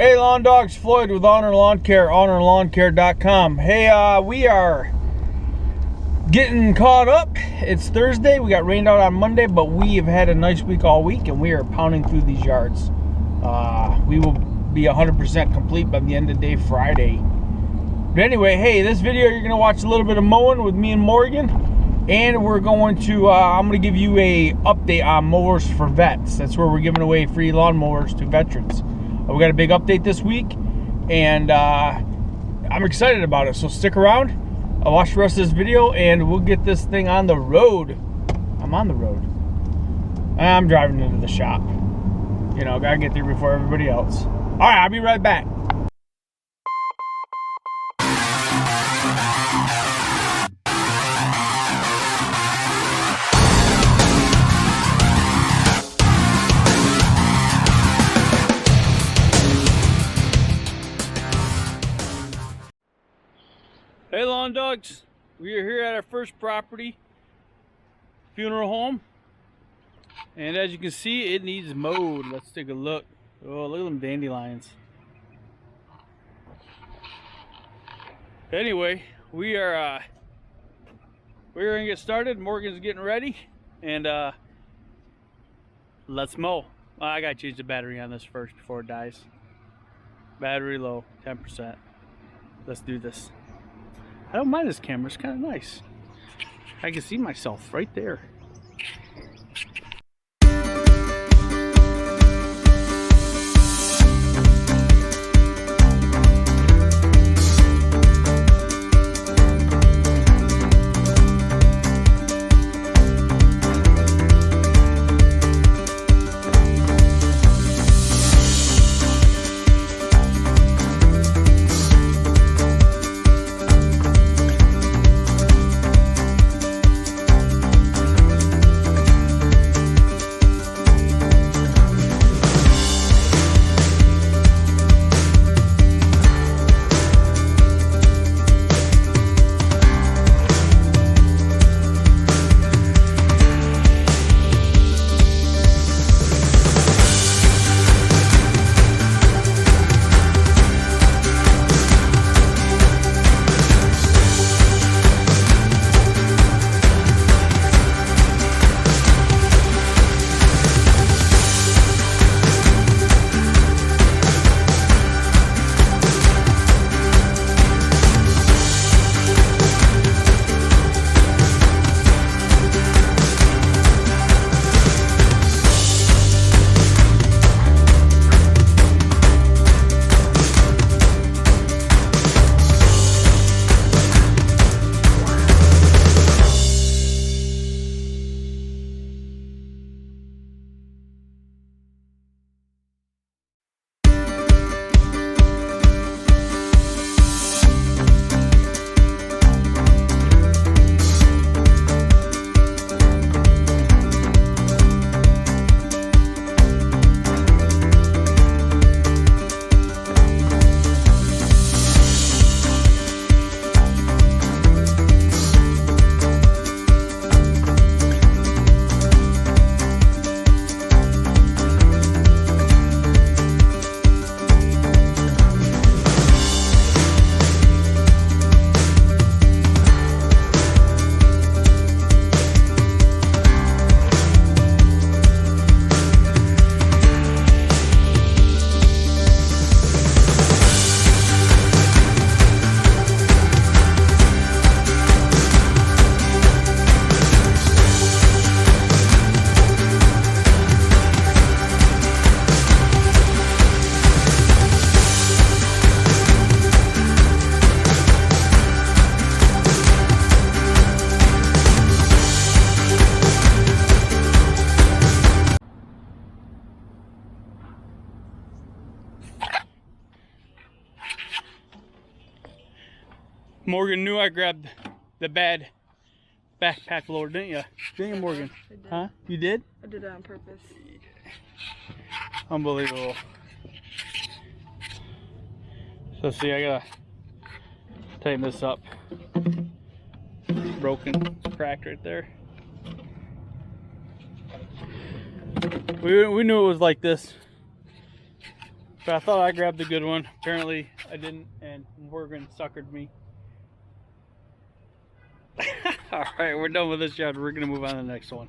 Hey Lawn Dogs, Floyd with ULnar Lawn Care, ULnarLawnCare.com. Hey, we are getting caught up. It's Thursday. We got rained out on Monday, but we have had a nice week all week, and we are pounding through these yards. We will be 100% complete by the end of the day Friday. But anyway, hey, this video you're going to watch a little bit of mowing with me and Morgan, and we're going to, I'm going to give you a update on mowers for vets. That's where we're giving away free lawn mowers to veterans. We got a big update this week, and I'm excited about it, so stick around. I'll watch the rest of this video, and we'll get this thing on the road. I'm on the road. I'm driving into the shop. You know, gotta get there before everybody else. All right, I'll be right back. Hey Lawn Dogs, we are here at our first property, funeral home, and as you can see it needs mowed. Let's take a look. Oh, look at them dandelions. Anyway, we're gonna get started. Morgan's getting ready, and let's mow. I gotta change the battery on this first before it dies. Battery low, 10%. Let's do this. I don't mind this camera, it's kind of nice. I can see myself right there. Morgan knew I grabbed the bad backpack loader, didn't you? Didn't you, Morgan? I did. Huh? You did? I did that on purpose. Unbelievable. So see, I gotta tighten this up. It's broken, it's cracked right there. We knew it was like this. But I thought I grabbed the good one. Apparently I didn't, and Morgan suckered me. All right, we're done with this job. We're gonna move on to the next one.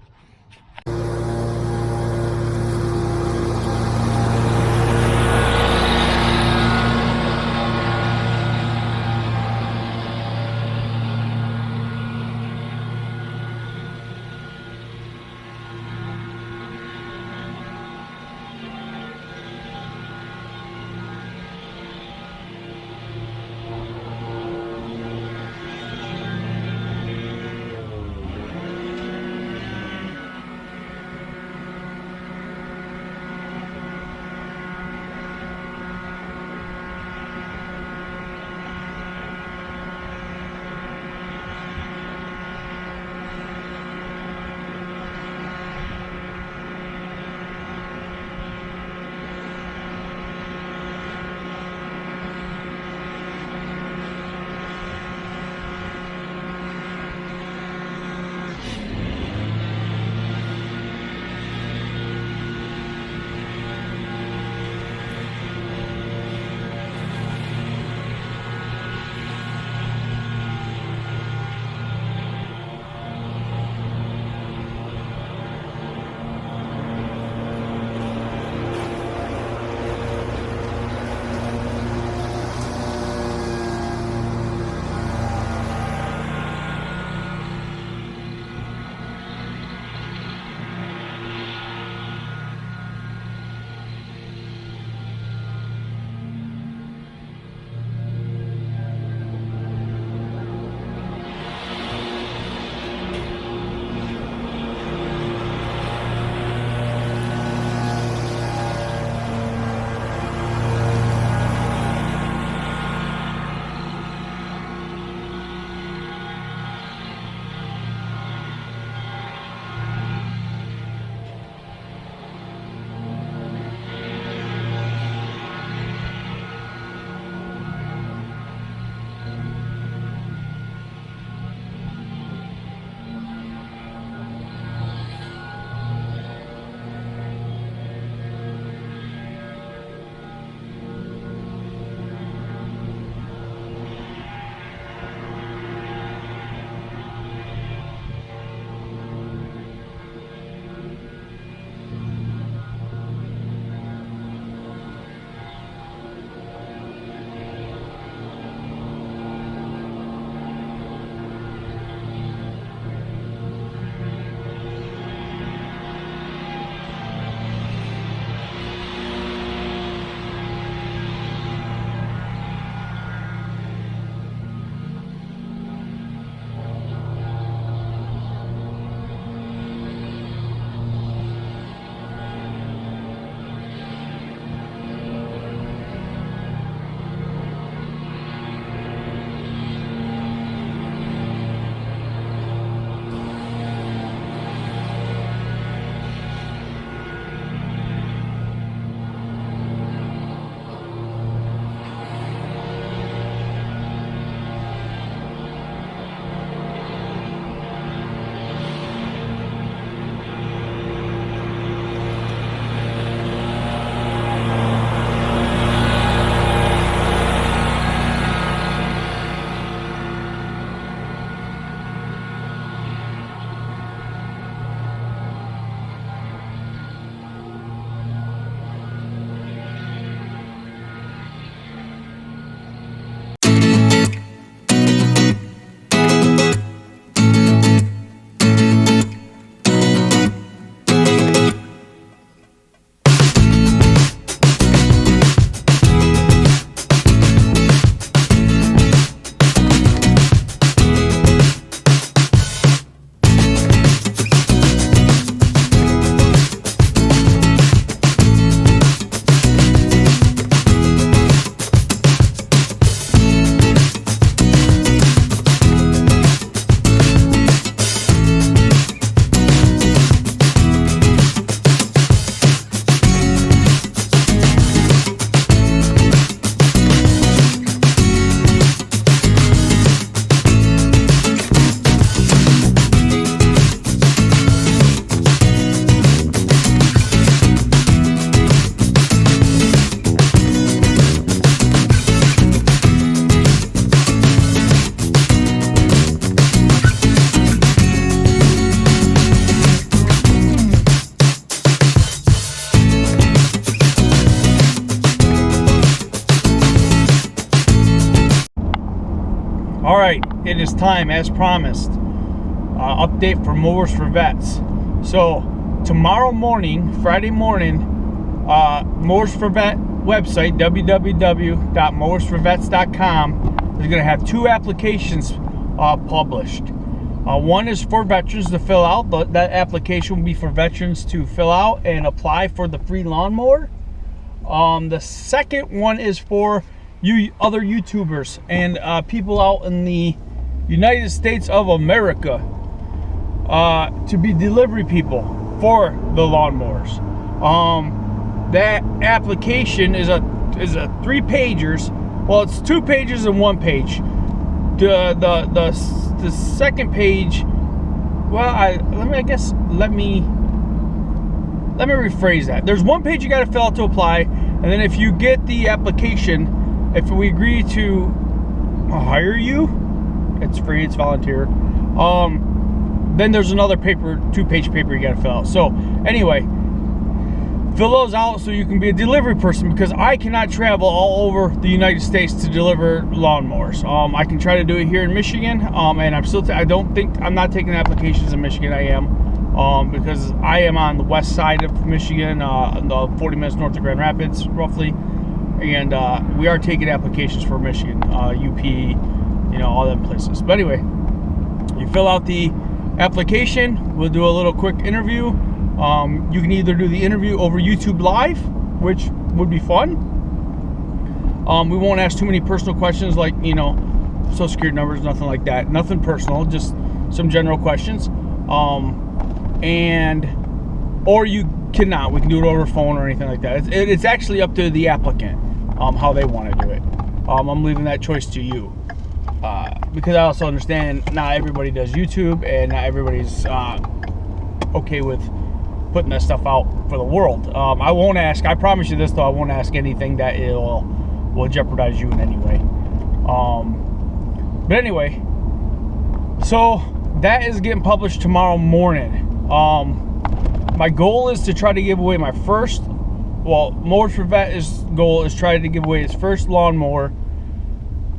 All right, it is time, as promised. Update for Mowers for Vets. So tomorrow morning, Friday morning, Mowers for Vet website, www.mowersforvets.com, is going to have 2 applications published. One is for veterans to fill out. That application will be for veterans to fill out and apply for the free lawnmower. The second one is for you other YouTubers and people out in the United States of America to be delivery people for the lawnmowers. That application is a 3-pagers. Well, it's 2 pages and 1 page. The second page, well, let me rephrase that. There's 1 page you got to fill out to apply, and then if you get the application, if we agree to hire you, it's free, it's volunteer. Then there's another paper, 2-page paper you got to fill out. So anyway, fill those out so you can be a delivery person, because I cannot travel all over the United States to deliver lawnmowers. I can try to do it here in Michigan, and I'm not taking applications in Michigan. I am, because I am on the west side of Michigan, the 40 minutes north of Grand Rapids, roughly, and we are taking applications for Michigan, UP, all them places. But anyway, you fill out the application. We'll do a little quick interview. You can either do the interview over YouTube Live, which would be fun. We won't ask too many personal questions like, social security numbers, nothing like that. Nothing personal, just some general questions. Or you cannot. We can do it over phone or anything like that. It's actually up to the applicant, how they want to do it. I'm leaving that choice to you. Because I also understand not everybody does YouTube, and not everybody's okay with putting that stuff out for the world. I won't ask, I promise you this though, I won't ask anything that will jeopardize you in any way. But anyway, so that is getting published tomorrow morning. My goal is to try to give away my first, Mowers for Vet goal is try to give away his first lawnmower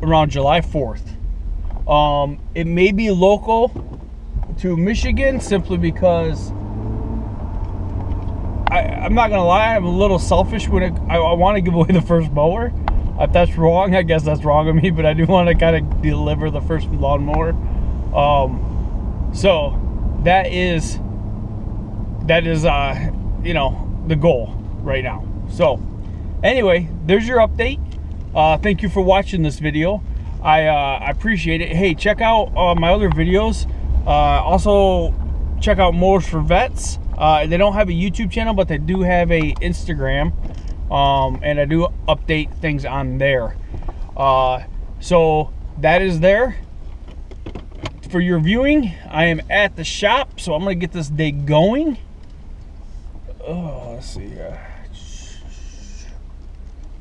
around July 4th. It may be local to Michigan simply because I'm not gonna lie, I'm a little selfish when I want to give away the first mower. If that's wrong, I guess that's wrong of me, but I do want to kind of deliver the first lawnmower. So that is the goal right now. So anyway, there's your update. Thank you for watching this video. I appreciate it. Hey, check out my other videos. Also check out Mowers for Vets. They don't have a YouTube channel, but they do have a Instagram, and I do update things on there. So that is there for your viewing. I am at the shop, so I'm gonna get this day going. Oh, let's see.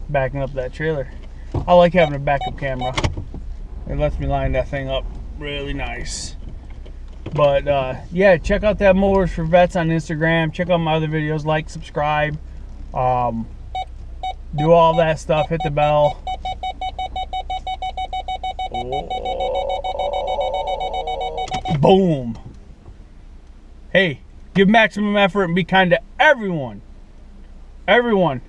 Backing up that trailer. I like having a backup camera. It lets me line that thing up really nice. But yeah, check out that Mowers for Vets on Instagram. Check out my other videos, like, subscribe, do all that stuff, hit the bell. Boom. Hey, give maximum effort and be kind to everyone. Everyone.